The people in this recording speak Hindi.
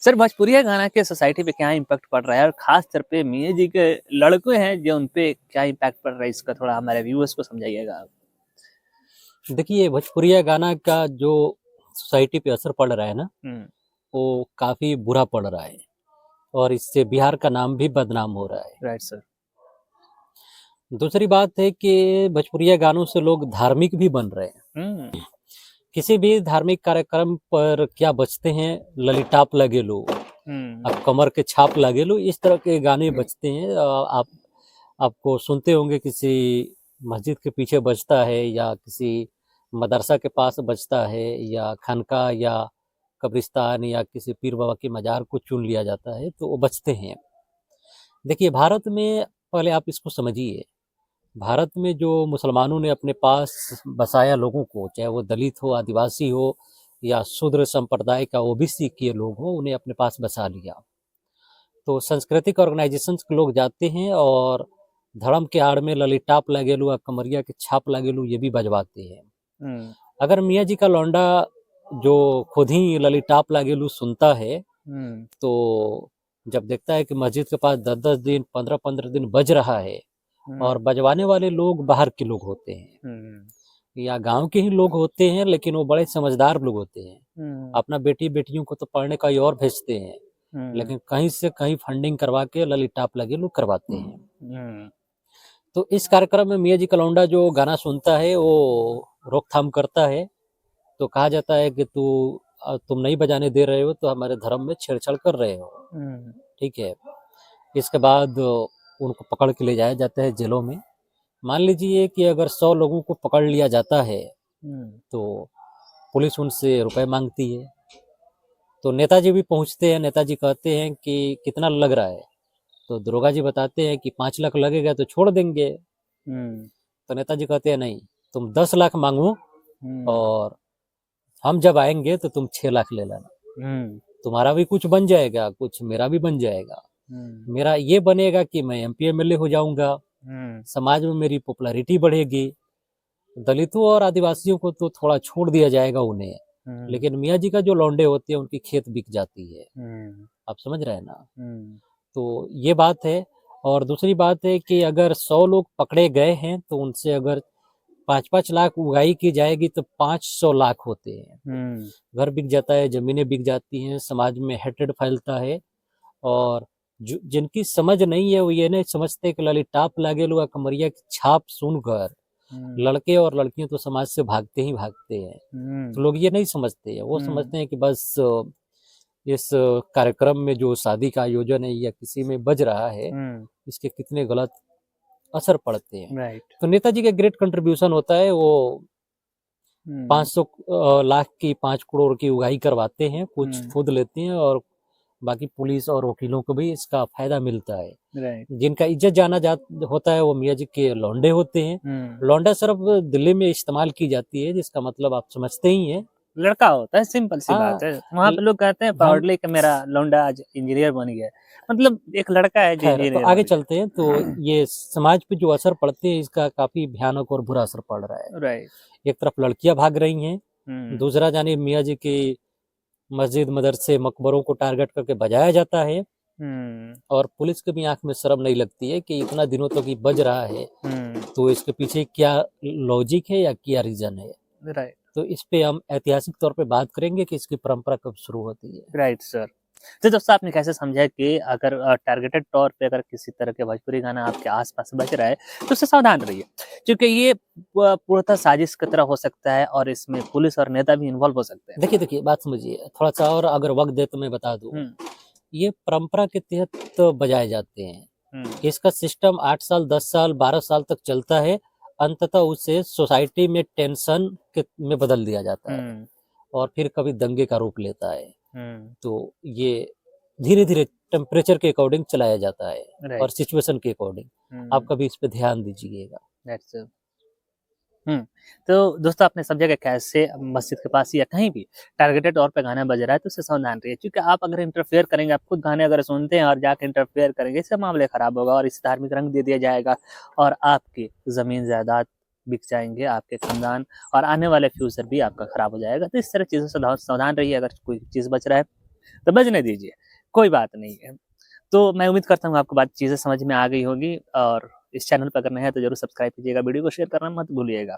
सर भोजपुरिया गाना के सोसाइटी पे क्या इम्पैक्ट पड़ रहा है और खास तौर पे मियां जी के लड़के हैं जो उन पे क्या इम्पैक्ट पड़ रहा है, इसका थोड़ा हमारे व्यूअर्स को समझाइएगा आप। देखिए, भोजपुरिया गाना का जो सोसाइटी पे असर पड़ रहा है ना, हम्म। वो काफ़ी बुरा पड़ रहा है और इससे बिहार का नाम भी बदनाम हो रहा है। Right sir. दूसरी बात है कि भोजपुरिया गानों से लोग धार्मिक भी बन रहे हैं। हम्म। किसी भी धार्मिक कार्यक्रम पर क्या बजते हैं, ललिताप लगे लो, हम्म। अब कमर के छाप लगे लो, इस तरह के गाने बजते हैं। आप आपको सुनते होंगे किसी मस्जिद के पीछे बजता है या किसी मदरसा के पास बजता है या खानका या कब्रिस्तान या किसी पीर बाबा की मज़ार को चुन लिया जाता है तो वो बचते हैं। देखिए, भारत में पहले आप इसको समझिए, भारत में जो मुसलमानों ने अपने पास बसाया लोगों को, चाहे वो दलित हो, आदिवासी हो या शूद्र संप्रदाय का ओबीसी के लोग हों, उन्हें अपने पास बसा लिया। तो सांस्कृतिक ऑर्गेनाइजेशंस के लोग जाते हैं और धर्म के आड़ में ललिताप लागेलू या कमरिया के छाप लागेलू ये भी बजवाते हैं। हम्म। अगर मियाँ जी का लौंडा जो खुद ही ललिताप लागेलू सुनता है हम्म। तो जब देखता है कि मस्जिद के पास 10-10 दिन 15-15 दिन बज रहा है हम्म। और बजवाने वाले लोग बाहर के लोग होते हैं हम्म। या गांव के ही लोग होते हैं, लेकिन वो बड़े समझदार लोग होते हैं। हम्म। अपना बेटी बेटियों को तो पढ़ने कहीं और भेजते हैं, हम्म। लेकिन कहीं से कहीं फंडिंग करवा के ललिताप लगे लोग करवाते हैं। हम्म। तो इस कार्यक्रम में मियाँ जी का लौंडा जो गाना सुनता है वो रोकथाम करता है। तो कहा जाता है कि तुम नहीं बजाने दे रहे हो तो हमारे धर्म में छेड़छाड़ कर रहे हो। हम्म। ठीक है। इसके बाद उनको पकड़ के ले जाया जाता है जेलों में। मान लीजिए कि अगर 100 लोगों को पकड़ लिया जाता है हम्म। तो पुलिस उनसे रुपए मांगती है। तो नेताजी भी पहुंचते हैं, नेताजी कहते हैं कि कितना लग रहा है, तो दरोगा जी बताते हैं कि 5 लाख लगेगा तो छोड़ देंगे। हम्म। तो नेताजी कहते हैं नहीं, तुम 10 लाख मांगो हम्म। और हम जब आएंगे तो तुम 6 लाख ले लेना। हम्म। तुम्हारा भी कुछ बन जाएगा, कुछ मेरा भी बन जाएगा। हम्म। मेरा ये बनेगा कि मैं एमपी एमएलए हो जाऊंगा, हम्म। समाज में मेरी पॉपुलैरिटी बढ़ेगी, दलितों और आदिवासियों को तो थोड़ा छोड़ दिया जाएगा उन्हें, हम्म। लेकिन मियाँ जी का जो लौंडे होते हैं उनकी खेत बिक जाती है। हम्म। आप समझ रहे हैं ना? हम्म। तो ये बात है। और दूसरी बात है कि अगर 100 लोग पकड़े गए हैं तो उनसे अगर 5-5 लाख उगाही की जाएगी तो 500 लाख होते हैं। हम्म। घर बिक जाता है, जमीनें बिक जाती हैं, समाज में हेट्रेड फैलता है। और जिनकी समझ नहीं है वो ये नहीं समझते कि ललिताप लागेलू या कमरिया की छाप सुनकर हम्म। लड़के और लड़कियां तो समाज से भागते ही भागते हैं। तो लोग ये नहीं समझते हैं, वो समझते हैं कि बस इस कार्यक्रम में जो शादी का आयोजन है या किसी में बज रहा है, हम्म। इसके कितने गलत असर पड़ते हैं। राइट। तो नेताजी का ग्रेट कंट्रीब्यूशन होता है, वो हम्म। 500 लाख की 5 करोड़ की उगाही करवाते हैं, कुछ हम्म। खुद लेते हैं और बाकी पुलिस और वकीलों को भी इसका फायदा मिलता है। राइट। जिनका इज्जत जाना जा होता है वो मियाँ जी के लौंडे होते हैं। हम्म। लौंडा सिर्फ दिल्ली में इस्तेमाल की जाती है, जिसका मतलब आप समझते ही हैं। लड़का होता है, सिंपल सी हाँ। बात है। वहां पे लोग कहते हैं हम प्राउडली कि मेरा लौंडा आज इंजीनियर बन गया है। मतलब एक लड़का है जो खैर तो इंजीनियर आगे बन चलते हैं। तो गया। ये समाज पे जो असर पड़ते हैं इसका काफी भयानक और बुरा असर पड़ रहा है। राइट। एक तरफ लड़कियां भाग रही हैं, हम्म। दूसरा जानिए मियाँ जी की मस्जिद मदरसे मकबरों को टारगेट करके बजाया जाता है। हम्म। और पुलिस के भी आंख में शर्म नहीं लगती है कि इतना दिनों तक ये बज रहा है, हम्म। तो इसके पीछे क्या लॉजिक है या क्या रीजन है। राइट। तो इस पे हम ऐतिहासिक तौर पे बात करेंगे कि इसकी परंपरा कब शुरू होती है। Right sir. तो दोस्तों आपने कैसे समझा कि अगर टारगेटेड तौर पे अगर किसी तरह के भोजपुरी गाना आपके आसपास बज रहा है तो उससे सावधान रहिए, क्योंकि ये पूर्णतः साजिश की तरह हो सकता है और इसमें पुलिस और नेता भी इन्वॉल्व हो सकते हैं। देखिए देखिए, बात समझिए थोड़ा सा, और अगर वक्त दे तो मैं बता दूं। हम्म। ये परंपरा के तहत तो बजाए जाते हैं। हम्म। इसका सिस्टम 8 साल 10 साल 12 साल तक चलता है। अंततः उसे सोसाइटी में टेंशन में बदल दिया जाता है हम्म। और फिर कभी दंगे का रूप लेता है। हम्म। तो ये धीरे धीरे टेम्परेचर के अकॉर्डिंग चलाया जाता है और राइट। सिचुएशन के अकॉर्डिंग। आप हम्म। कभी इस पे ध्यान दीजिएगा। That's hmm. तो दोस्तों आपने समझा कि कैसे मस्जिद के पास या कहीं भी टारगेटेड तौर पे गाना बज रहा है तो उससे सावधान रहिए, क्योंकि आप अगर इंटरफेयर करेंगे, आप खुद गाने अगर सुनते हैं और जाके इंटरफेयर करेंगे, इससे मामले खराब होगा और इस धार्मिक रंग दे दिया जाएगा और आपकी जमीन जायदाद बिक जाएंगे, आपके खानदान और आने वाले फ्यूचर भी आपका खराब हो जाएगा। तो इस तरह चीज़ों से सावधान रहिए। अगर कोई चीज़ बच रहा है तो बजने दीजिए, कोई बात नहीं है। तो मैं उम्मीद करता हूँ आपको बात चीज़ें समझ में आ गई होगी और इस चैनल पर अगर नए हैं तो ज़रूर सब्सक्राइब कीजिएगा, वीडियो को शेयर करना मत भूलिएगा।